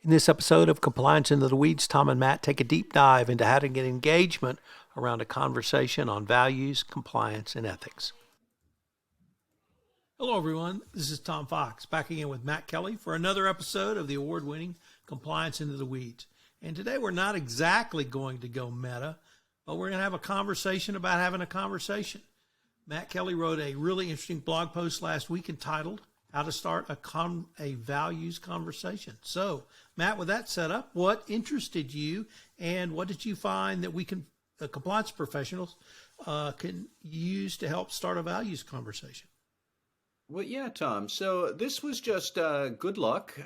In this episode of Compliance into the Weeds, Tom and Matt take a deep dive into how to get engagement around a conversation on values, compliance, and ethics. Hello, everyone. This is Tom Fox, back again with Matt Kelly for another episode of the award-winning Compliance into the Weeds. And today we're not exactly going to go meta, but we're going to have a conversation about having a conversation. Matt Kelly wrote a really interesting blog post last week entitled How to Start a Values Conversation. So, Matt, with that set up, what interested you and what did you find that we can, compliance professionals, can use to help start a values conversation? Well, yeah, Tom. So this was just good luck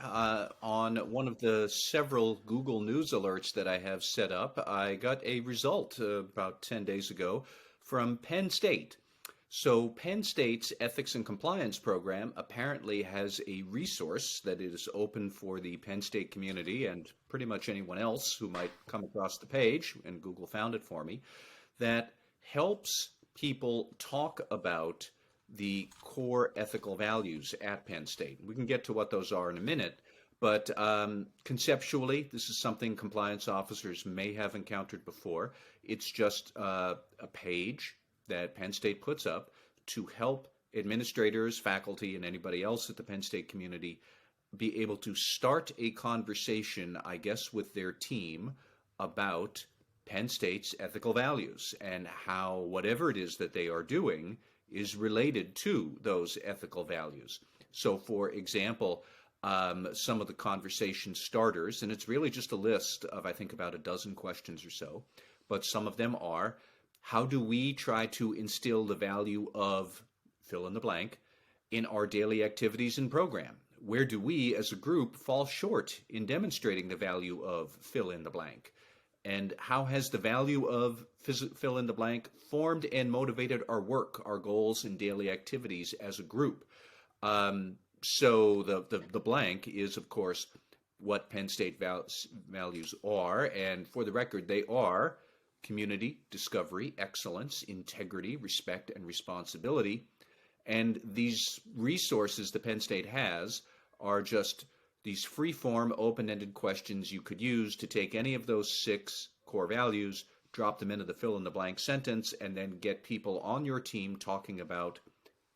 on one of the several Google News alerts that I have set up. I got a result about 10 days ago from Penn State. So Penn State's Ethics and Compliance program apparently has a resource that is open for the Penn State community and pretty much anyone else who might come across the page, and Google found it for me, that helps people talk about the core ethical values at Penn State. We can get to what those are in a minute, but conceptually, this is something compliance officers may have encountered before. It's just a page that Penn State puts up to help administrators, faculty, and anybody else at the Penn State community be able to start a conversation, I guess, with their team about Penn State's ethical values and how whatever it is that they are doing is related to those ethical values. So, for example, some of the conversation starters, and it's really just a list of, I think, about a dozen questions or so, but some of them are, how do we try to instill the value of fill in the blank in our daily activities and program? Where do we as a group fall short in demonstrating the value of fill in the blank? And how has the value of fill in the blank formed and motivated our work, our goals, and daily activities as a group? So the blank is, of course, what Penn State values are. And for the record, they are community, discovery, excellence, integrity, respect, and responsibility. And these resources the Penn State has are just these free-form, open-ended questions you could use to take any of those 6 core values, drop them into the fill-in-the-blank sentence, and then get people on your team talking about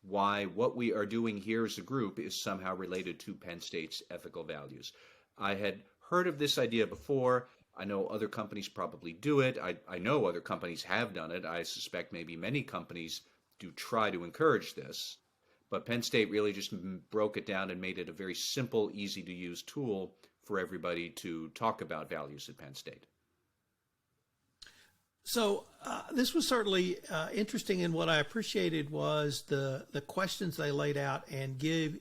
why what we are doing here as a group is somehow related to Penn State's ethical values. I had heard of this idea before. I know other companies probably do it. I know other companies have done it. I suspect maybe many companies do try to encourage this. But Penn State really just broke it down and made it a very simple, easy to use tool for everybody to talk about values at Penn State. So this was certainly interesting, and what I appreciated was the questions they laid out and give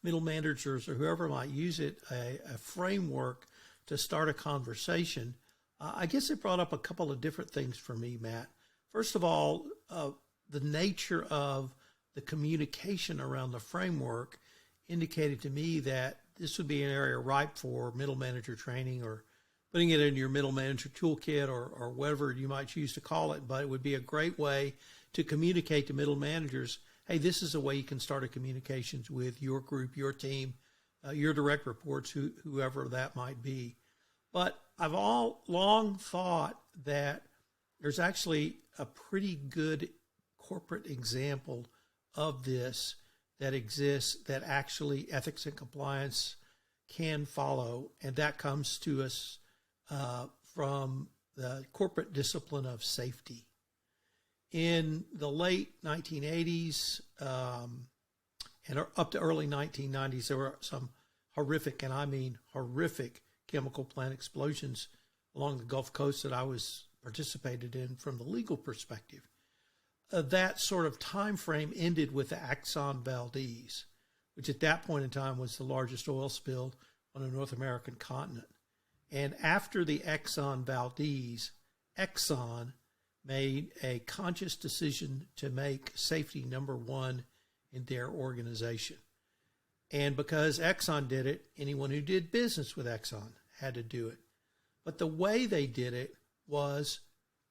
middle managers or whoever might use it a framework to start a conversation. I guess it brought up a couple of different things for me, Matt. First of all, the nature of the communication around the framework indicated to me that this would be an area ripe for middle manager training or putting it in your middle manager toolkit or whatever you might choose to call it. But it would be a great way to communicate to middle managers, hey, this is a way you can start a communications with your group, your team, your direct reports, whoever that might be. But I've all long thought that there's actually a pretty good corporate example of this that exists that actually ethics and compliance can follow, and that comes to us from the corporate discipline of safety. In the late 1980s and up to early 1990s, there were some horrific, and I mean horrific, chemical plant explosions along the Gulf Coast that I participated in from the legal perspective. That sort of time frame ended with the Exxon Valdez, which at that point in time was the largest oil spill on the North American continent. And after the Exxon Valdez, Exxon made a conscious decision to make safety number one in their organization. And because Exxon did it, anyone who did business with Exxon had to do it. But the way they did it was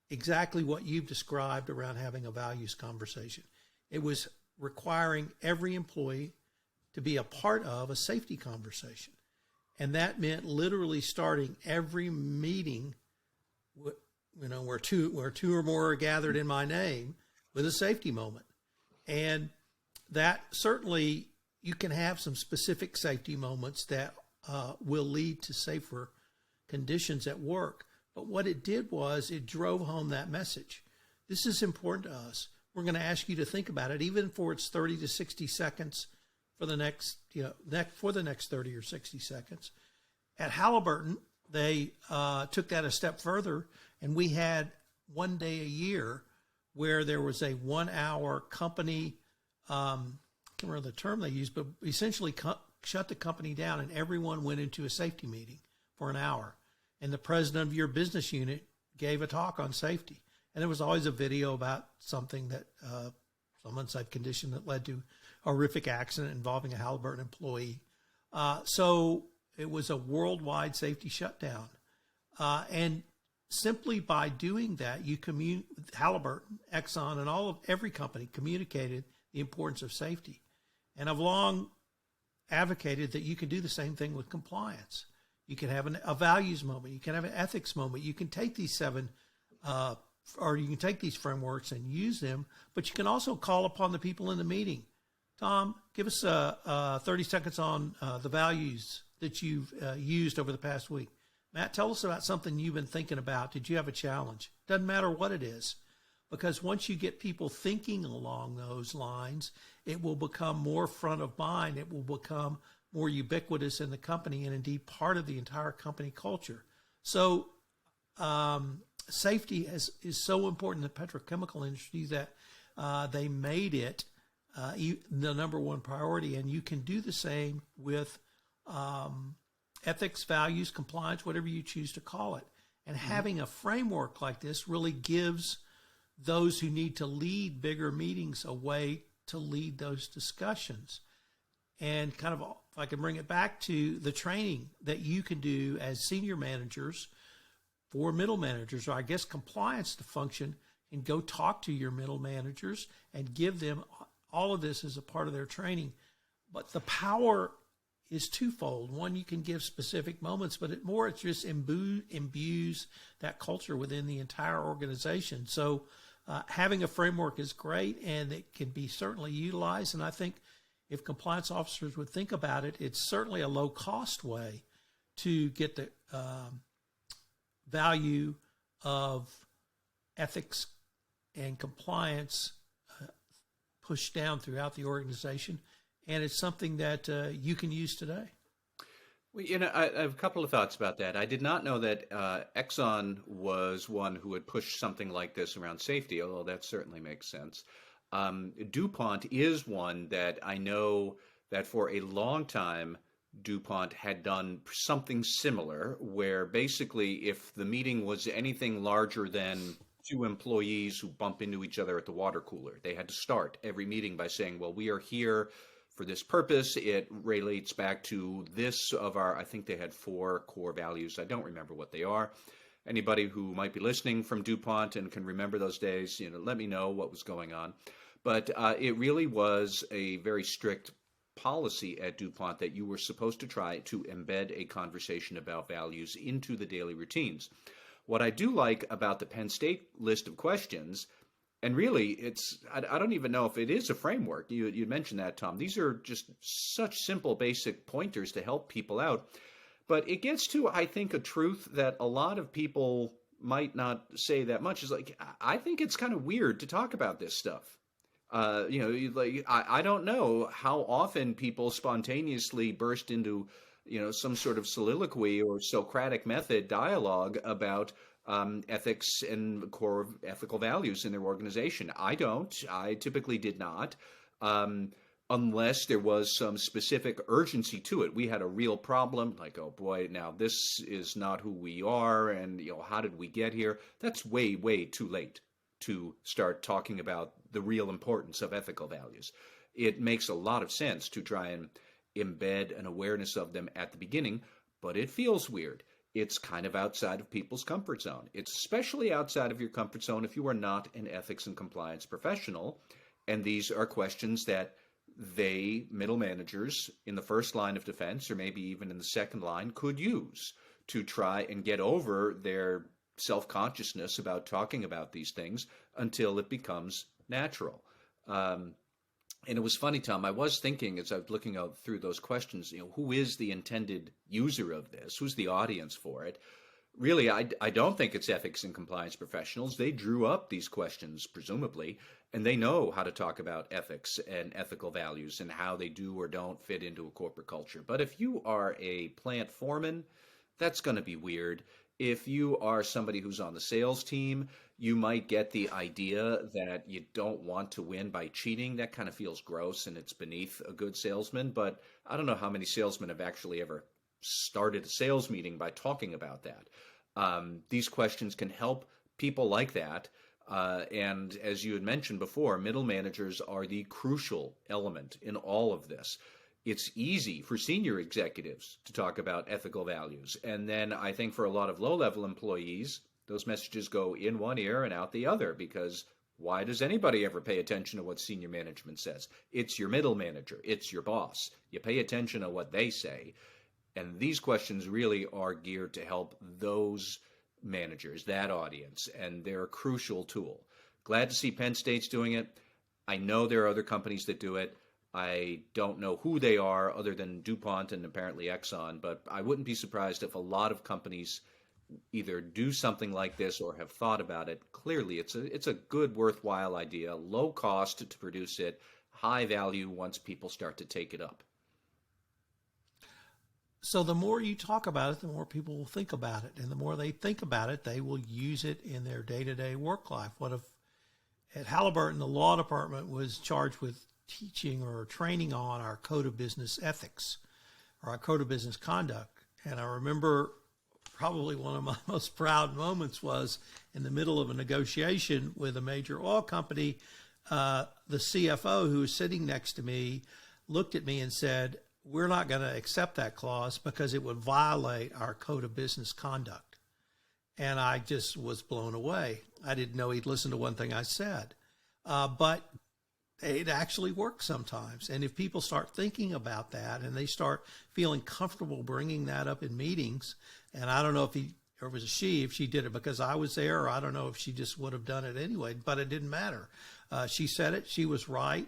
exactly what you've described around having a values conversation. It was requiring every employee to be a part of a safety conversation. And that meant literally starting every meeting, where two or more are gathered in my name, with a safety moment. And that certainly, you can have some specific safety moments that will lead to safer conditions at work. But what it did was it drove home that message. This is important to us. We're going to ask you to think about it, even for its 30 to 60 seconds for the next 30 or 60 seconds. At Halliburton, they took that a step further, and we had one day a year where there was a 1 hour company, I can't remember the term they used, but essentially shut the company down, and everyone went into a safety meeting for an hour. And the president of your business unit gave a talk on safety. And there was always a video about something that, some unsafe condition that led to a horrific accident involving a Halliburton employee. So it was a worldwide safety shutdown. And simply by doing that, Halliburton, Exxon, and every company communicated the importance of safety. And I've long advocated that you can do the same thing with compliance. You can have a values moment. You can have an ethics moment. You can take these these frameworks and use them, but you can also call upon the people in the meeting. Tom, give us 30 seconds on the values that you've used over the past week. Matt, tell us about something you've been thinking about. Did you have a challenge? Doesn't matter what it is, because once you get people thinking along those lines, it will become more front of mind. It will become more ubiquitous in the company, and indeed part of the entire company culture. So safety is so important in the petrochemical industry that they made it the number one priority. And you can do the same with ethics, values, compliance, whatever you choose to call it. And having a framework like this really gives those who need to lead bigger meetings a way to lead those discussions. And kind of, if I can bring it back to the training that you can do as senior managers for middle managers, or I guess compliance to function, and go talk to your middle managers and give them all of this as a part of their training. But the power is twofold. One, you can give specific moments, but it just imbues that culture within the entire organization. So having a framework is great, and it can be certainly utilized. And I think if compliance officers would think about it, it's certainly a low-cost way to get the value of ethics and compliance pushed down throughout the organization. And it's something that you can use today. Well, I have a couple of thoughts about that. I did not know that Exxon was one who had pushed something like this around safety, although that certainly makes sense. DuPont is one that I know that for a long time, DuPont had done something similar, where basically if the meeting was anything larger than two employees who bump into each other at the water cooler, they had to start every meeting by saying, well, we are here for this purpose. It relates back to this of our, I think they had 4 core values. I don't remember what they are. Anybody who might be listening from DuPont and can remember those days, let me know what was going on. But it really was a very strict policy at DuPont that you were supposed to try to embed a conversation about values into the daily routines. What I do like about the Penn State list of questions, and really I don't even know if it is a framework. You mentioned that, Tom. These are just such simple, basic pointers to help people out. But it gets to, I think, a truth that a lot of people might not say that much. Is like, I think it's kind of weird to talk about this stuff. I don't know how often people spontaneously burst into, some sort of soliloquy or Socratic method dialogue about ethics and core ethical values in their organization. I don't. I typically did not, unless there was some specific urgency to it. We had a real problem, like, oh boy, now this is not who we are, and how did we get here? That's way, way too late to start talking about the real importance of ethical values. It makes a lot of sense to try and embed an awareness of them at the beginning, but it feels weird. It's kind of outside of people's comfort zone. It's especially outside of your comfort zone if you are not an ethics and compliance professional. And these are questions that middle managers in the first line of defense, or maybe even in the second line, could use to try and get over their self-consciousness about talking about these things until it becomes natural. And it was funny, Tom. I was thinking as I was looking out through those questions, who is the intended user of this? Who's the audience for it? Really, I don't think it's ethics and compliance professionals. They drew up these questions, presumably, and they know how to talk about ethics and ethical values and how they do or don't fit into a corporate culture. But if you are a plant foreman, that's going to be weird. If you are somebody who's on the sales team, you might get the idea that you don't want to win by cheating. That kind of feels gross and it's beneath a good salesman. But I don't know how many salesmen have actually ever started a sales meeting by talking about that. These questions can help people like that. And as you had mentioned before, middle managers are the crucial element in all of this. It's easy for senior executives to talk about ethical values. And then I think for a lot of low-level employees, those messages go in one ear and out the other, because why does anybody ever pay attention to what senior management says? It's your middle manager. It's your boss. You pay attention to what they say. And these questions really are geared to help those managers, that audience, and they're a crucial tool. Glad to see Penn State's doing it. I know there are other companies that do it. I don't know who they are other than DuPont and apparently Exxon, but I wouldn't be surprised if a lot of companies either do something like this or have thought about it. Clearly, it's a good, worthwhile idea, low cost to produce it, high value once people start to take it up. So the more you talk about it, the more people will think about it. And the more they think about it, they will use it in their day-to-day work life. What if at Halliburton, the law department was charged with teaching or training on our code of business ethics or our code of business conduct? And I remember probably one of my most proud moments was in the middle of a negotiation with a major oil company. The CFO, who was sitting next to me, looked at me and said, "We're not going to accept that clause because it would violate our code of business conduct." And I just was blown away. I didn't know he'd listened to one thing I said. But it actually works sometimes. And if people start thinking about that and they start feeling comfortable bringing that up in meetings, and I don't know if or it was a she, if she did it because I was there, or I don't know if she just would have done it anyway, but it didn't matter. She said it. She was right.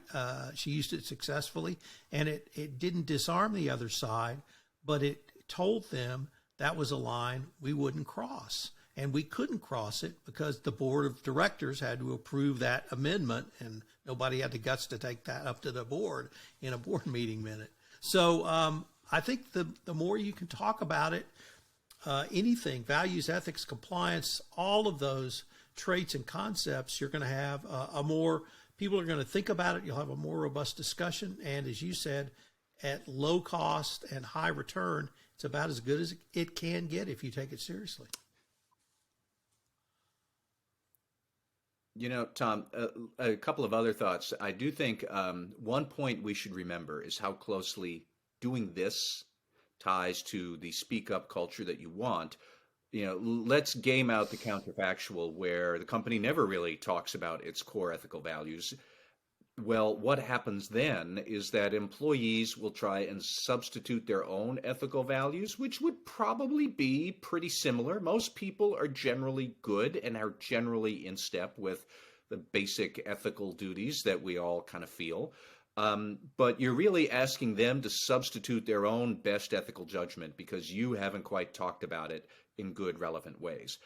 She used it successfully, and it didn't disarm the other side, but it told them that was a line we wouldn't cross. And we couldn't cross it because the board of directors had to approve that amendment, and nobody had the guts to take that up to the board in a board meeting minute. So I think the more you can talk about it, anything, values, ethics, compliance, all of those traits and concepts, you're going to have people are going to think about it. You'll have a more robust discussion. And as you said, at low cost and high return, it's about as good as it can get if you take it seriously. Tom, a couple of other thoughts. I do think one point we should remember is how closely doing this ties to the speak up culture that you want. Let's game out the counterfactual where the company never really talks about its core ethical values. Well, what happens then is that employees will try and substitute their own ethical values, which would probably be pretty similar. Most people are generally good and are generally in step with the basic ethical duties that we all kind of feel. But you're really asking them to substitute their own best ethical judgment because you haven't quite talked about it in good, relevant ways.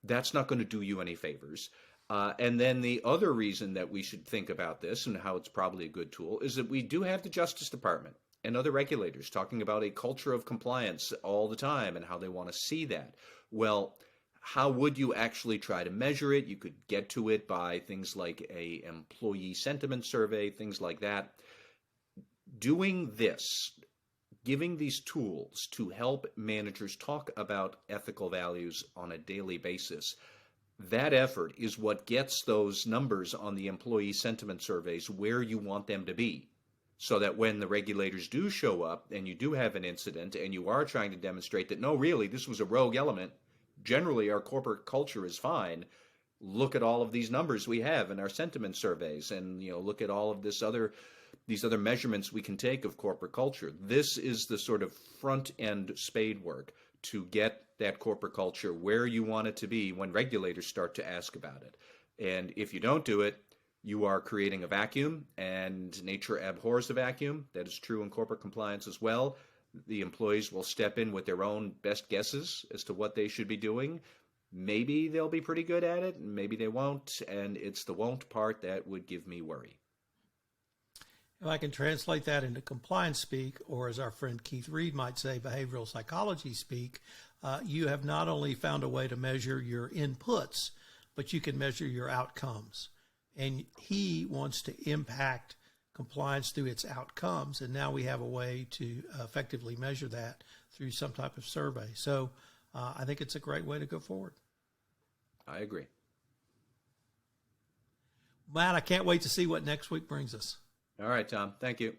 That's not going to do you any favors. And then the other reason that we should think about this and how it's probably a good tool is that we do have the Justice Department and other regulators talking about a culture of compliance all the time and how they want to see that. Well, how would you actually try to measure it? You could get to it by things like a employee sentiment survey, things like that. Doing this, giving these tools to help managers talk about ethical values on a daily basis, that effort is what gets those numbers on the employee sentiment surveys where you want them to be, so that when the regulators do show up and you do have an incident and you are trying to demonstrate that, no, really, this was a rogue element, generally our corporate culture is fine, look at all of these numbers we have in our sentiment surveys, and look at all of this other these other measurements we can take of corporate culture. This is the sort of front end spade work to get that corporate culture where you want it to be when regulators start to ask about it. And if you don't do it, you are creating a vacuum, and nature abhors a vacuum. That is true in corporate compliance as well. The employees will step in with their own best guesses as to what they should be doing. Maybe they'll be pretty good at it, maybe they won't, and it's the won't part that would give me worry. If I can translate that into compliance speak, or as our friend Keith Reed might say, behavioral psychology speak, you have not only found a way to measure your inputs, but you can measure your outcomes. And he wants to impact compliance through its outcomes. And now we have a way to effectively measure that through some type of survey. So I think it's a great way to go forward. I agree. Matt, I can't wait to see what next week brings us. All right, Tom. Thank you.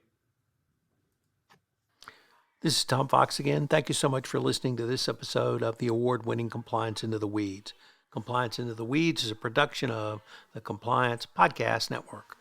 This is Tom Fox again. Thank you so much for listening to this episode of the award-winning Compliance Into the Weeds. Compliance Into the Weeds is a production of the Compliance Podcast Network.